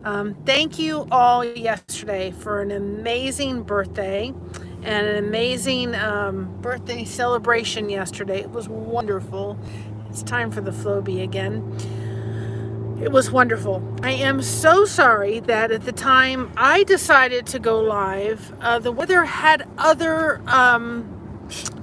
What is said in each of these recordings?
Thank you all yesterday for an amazing birthday and an amazing birthday celebration yesterday. It was wonderful. It's time for the Floby again. It was wonderful. I am so sorry that at the time I decided to go live, the weather had other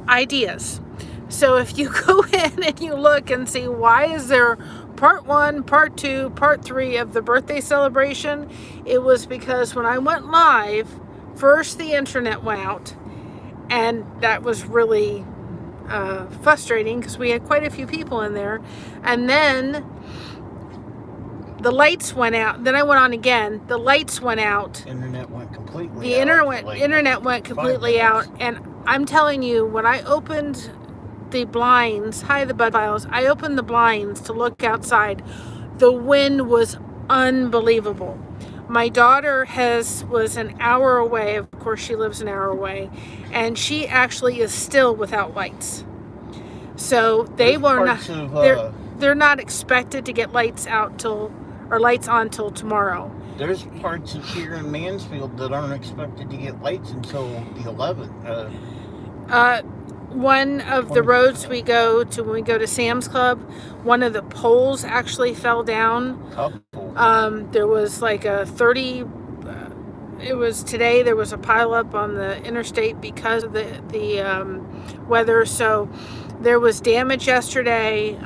ideas. So if you go in and you look and see why is there part 1, part 2, part 3 of the birthday celebration, it was because when I went live, first the internet went out, and that was really frustrating because we had quite a few people in there, and then the lights went out. Then I went on again. The lights went out. Internet went completely The out. internet went completely out, and I'm telling you, when I opened the blinds, hi the bud files, I opened the blinds to look outside. The wind was unbelievable. My daughter was an hour away. Of course, she lives an hour away, and she actually is still without lights. So they were not. They're not expected to get lights out lights on till tomorrow. There's parts of here in Mansfield that aren't expected to get lights until the 11th. One of the roads we go to when we go to Sam's Club, one of the poles actually fell down. There was like a 30. It was today. There was a pileup on the interstate because of the weather. So there was damage yesterday.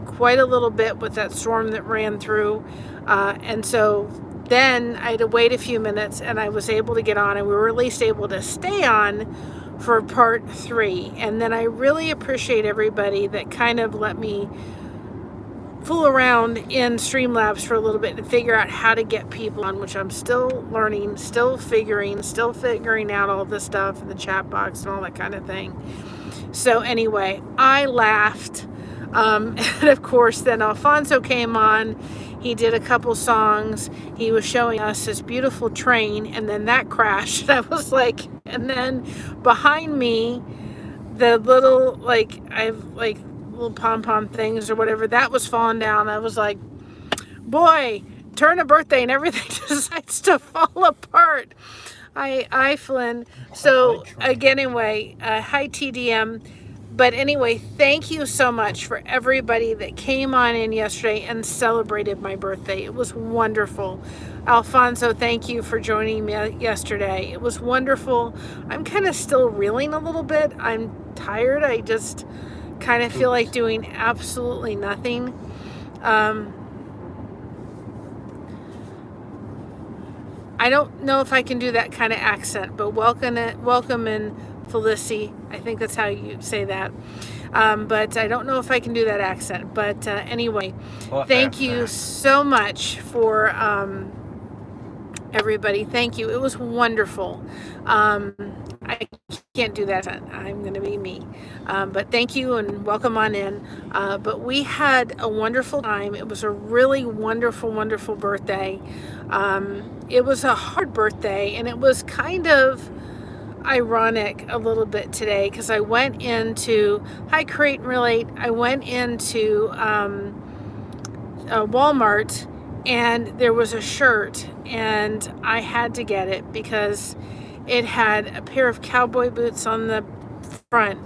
Quite a little bit with that storm that ran through, and so then I had to wait a few minutes, and I was able to get on, and we were at least able to stay on for part 3. And then I really appreciate everybody that kind of let me fool around in Streamlabs for a little bit and figure out how to get people on, which I'm still learning, still figuring out all this stuff in the chat box and all that kind of thing. So anyway, I laughed. And of course, then Alfonso came on. He did a couple songs. He was showing us his beautiful train, and then that crashed. I was like, and then behind me, the little, little pom-pom things or whatever, that was falling down. I was like, boy, turn a birthday and everything decides to fall apart. Flynn. So, again, anyway, hi, TDM. But anyway, thank you so much for everybody that came on in yesterday and celebrated my birthday. It was wonderful. Alfonso, thank you for joining me yesterday. It was wonderful. I'm kind of still reeling a little bit. I'm tired. I just kind of feel like doing absolutely nothing. I don't know if I can do that kind of accent, but welcome in Felici. I think that's how you say that. But I don't know if I can do that accent. But anyway, thank you so much for everybody. Thank you. It was wonderful. I can't do that. I'm going to be me. But thank you and welcome on in. But we had a wonderful time. It was a really wonderful, wonderful birthday. It was a hard birthday, and it was kind of ironic a little bit today because I went into Create and Relate. I went into Walmart, and there was a shirt, and I had to get it because it had a pair of cowboy boots on the front,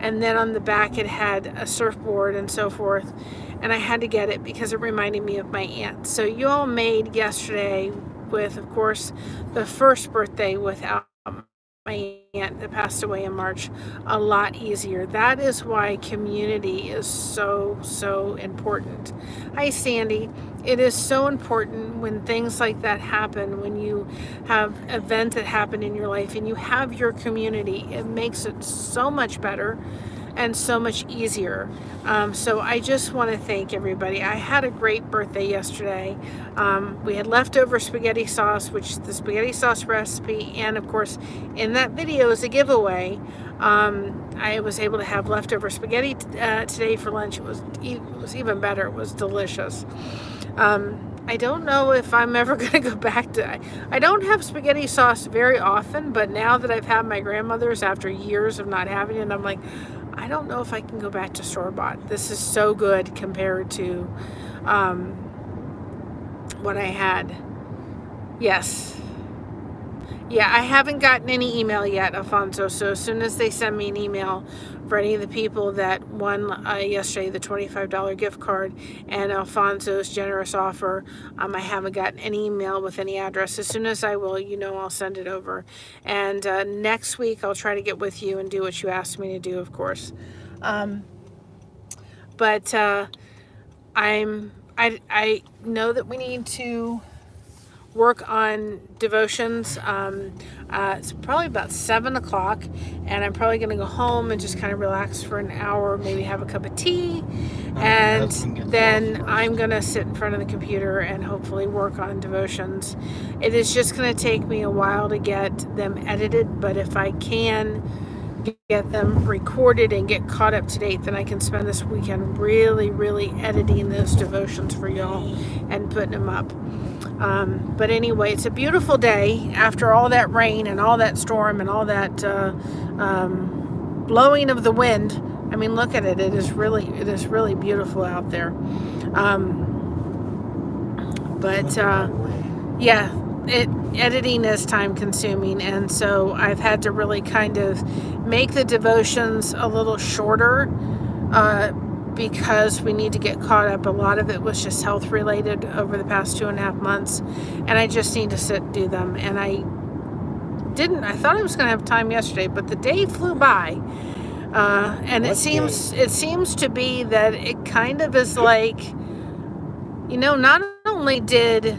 and then on the back it had a surfboard and so forth, and I had to get it because it reminded me of my aunt. So you all made yesterday, with of course the first birthday without my aunt that passed away in March, a lot easier. That is why community is so important. Hi Sandy. It is so important when things like that happen, when you have events that happen in your life and you have your community. It makes it so much better and so much easier. So I just want to thank everybody. I had a great birthday yesterday. We had leftover spaghetti sauce, which is the spaghetti sauce recipe, and of course in that video is a giveaway. I was able to have leftover spaghetti today for lunch. It was even better. It was delicious. I don't know if I'm ever going to go back to. I don't have spaghetti sauce very often, but now that I've had my grandmother's after years of not having it, I'm like, I don't know if I can go back to store-bought. This is so good compared to what I had Yes. Yeah, I haven't gotten any email yet, Alfonso. So as soon as they send me an email for any of the people that won yesterday the $25 gift card and Alfonso's generous offer, I haven't gotten any email with any address. As soon as I will, I'll send it over. And next week I'll try to get with you and do what you asked me to do, of course. But I know that we need to work on devotions. It's probably about 7 o'clock, and I'm probably going to go home and just kind of relax for an hour, maybe have a cup of tea, and then I'm going to sit in front of the computer and hopefully work on devotions. It is just going to take me a while to get them edited, but if I can get them recorded and get caught up to date, then I can spend this weekend really editing those devotions for y'all and putting them up. But anyway, it's a beautiful day after all that rain and all that storm and all that blowing of the wind. I mean, look at it. It is really beautiful out there. Yeah, editing is time consuming, and so I've had to really kind of make the devotions a little shorter because we need to get caught up. A lot of it was just health related over the past 2.5 months, and I just need to sit and do them. And I thought I was going to have time yesterday, but the day flew by. And it seems to be that it kind of is like, not only did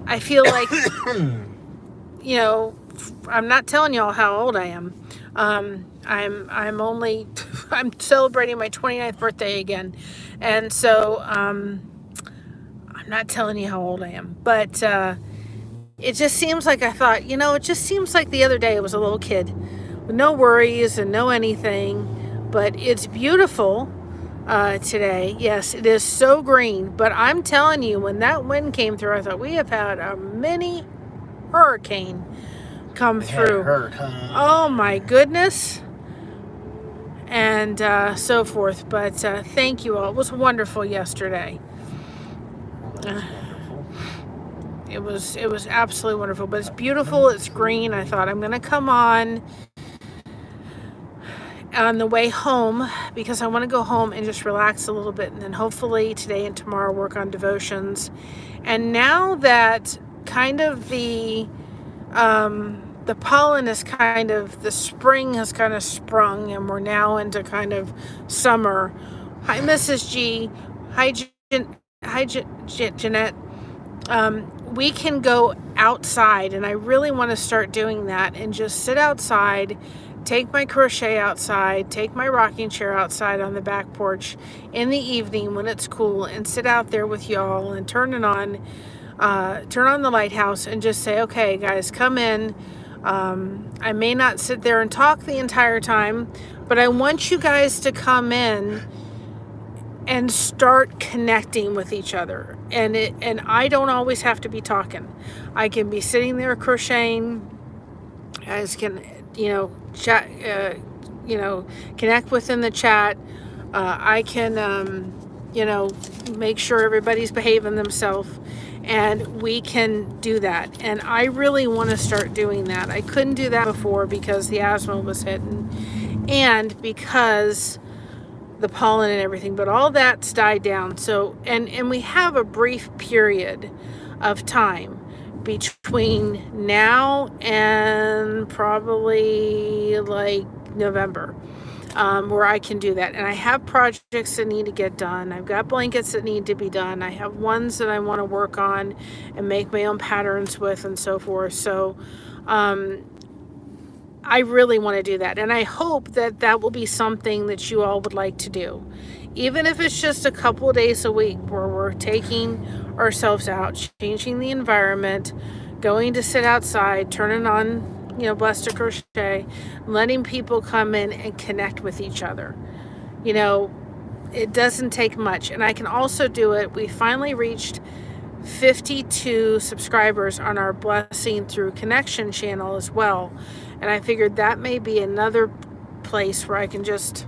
I feel like, I'm not telling y'all how old I am. I'm celebrating my 29th birthday again. And so, I'm not telling you how old I am, but, it just seems like I thought, it just seems like the other day I was a little kid with no worries and no anything, but it's beautiful. Today. Yes, it is so green, but I'm telling you, when that wind came through, I thought we have had a mini hurricane come through. Hurt, huh? Oh my goodness. And so forth. But thank you all. It was wonderful yesterday. It was absolutely wonderful, but it's beautiful. It's green. I thought I'm going to come on the way home because I want to go home and just relax a little bit, and then hopefully today and tomorrow work on devotions. And now that kind of the pollen is kind of, the spring has kind of sprung and we're now into kind of summer. Hi, Mrs. G. Hi, Jeanette. We can go outside, and I really want to start doing that and just sit outside, take my crochet outside, take my rocking chair outside on the back porch in the evening when it's cool, and sit out there with y'all and turn on the lighthouse and just say, okay guys, come in. I may not sit there and talk the entire time, but I want you guys to come in and start connecting with each other. And I don't always have to be talking. I can be sitting there crocheting. You guys can, chat, connect within the chat. I can, make sure everybody's behaving themselves, and we can do that. And I really want to start doing that. I couldn't do that before because the asthma was hitting and because the pollen and everything, but all that's died down. So, and we have a brief period of time between now and probably like November, where I can do that. And I have projects that need to get done. I've got blankets that need to be done. I have ones that I want to work on and make my own patterns with and so forth. So, I really want to do that. And I hope that that will be something that you all would like to do. Even if it's just a couple of days a week where we're taking ourselves out, changing the environment, going to sit outside, turning on, Blessed to Crochet, letting people come in and connect with each other. It doesn't take much. And I can also do it. We finally reached 52 subscribers on our Blessing Through Connection channel as well. And I figured that may be another place where I can just,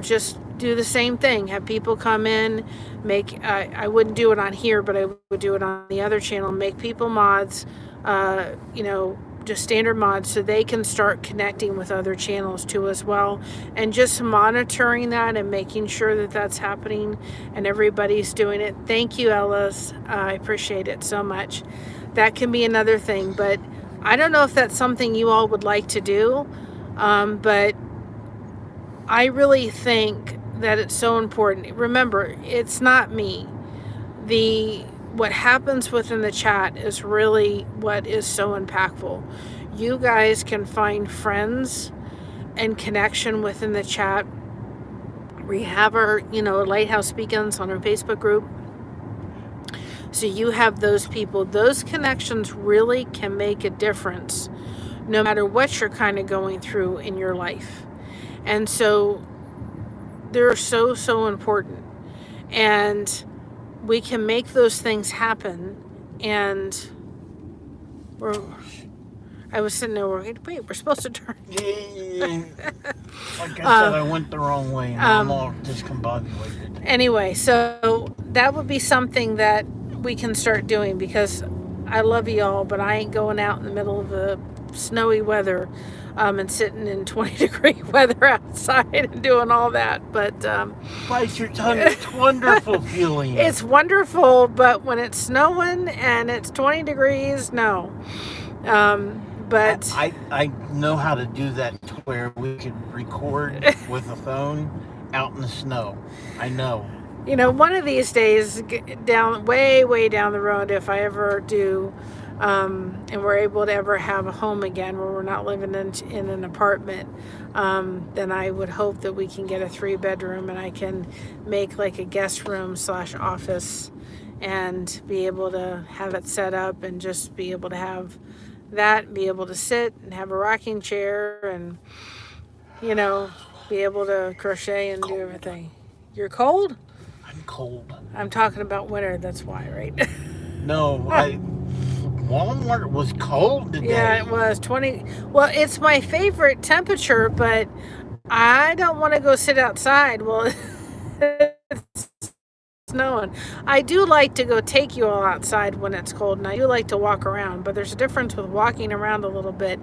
just do the same thing. Have people come in, make, I wouldn't do it on here, but I would do it on the other channel, make people mods, you know, just standard mods, so they can start connecting with other channels too as well, and just monitoring that and making sure that that's happening and everybody's doing it. Thank you, Ellis. I appreciate it so much. That can be another thing, but I don't know if that's something you all would like to do, but I really think that it's so important. Remember, it's not me. What happens within the chat is really what is so impactful. You guys can find friends and connection within the chat. We have our, you know, Lighthouse Beacons on our Facebook group. So you have those people. Those connections really can make a difference no matter what you're kind of going through in your life. And so they're so, so important. And we can make those things happen. And I was sitting there, wait, we're supposed to turn. Yeah. Like I said, I went the wrong way, and I'm all discombobulated. Anyway, so that would be something that we can start doing, because I love y'all, but I ain't going out in the middle of the snowy weather and sitting in 20-degree weather outside and doing all that. But Bite your tongue. It's wonderful feeling. It's wonderful, but when it's snowing and it's 20 degrees, no. But I know how to do that to where we could record with a phone out in the snow. I know. You know, one of these days, down way down the road, if I ever do, and we're able to ever have a home again where we're not living in an apartment, then I would hope that we can get a 3-bedroom and I can make like a guest room / office and be able to have it set up and just be able to have that, be able to sit and have a rocking chair and, you know, be able to crochet and do everything. You're cold? I'm cold. I'm talking about winter, that's why, right? No, Walmart was cold today. Yeah, it was 20. Well, it's my favorite temperature, but I don't want to go sit outside. Well, it's snowing. I do like to go take you all outside when it's cold, and I do like to walk around, but there's a difference with walking around a little bit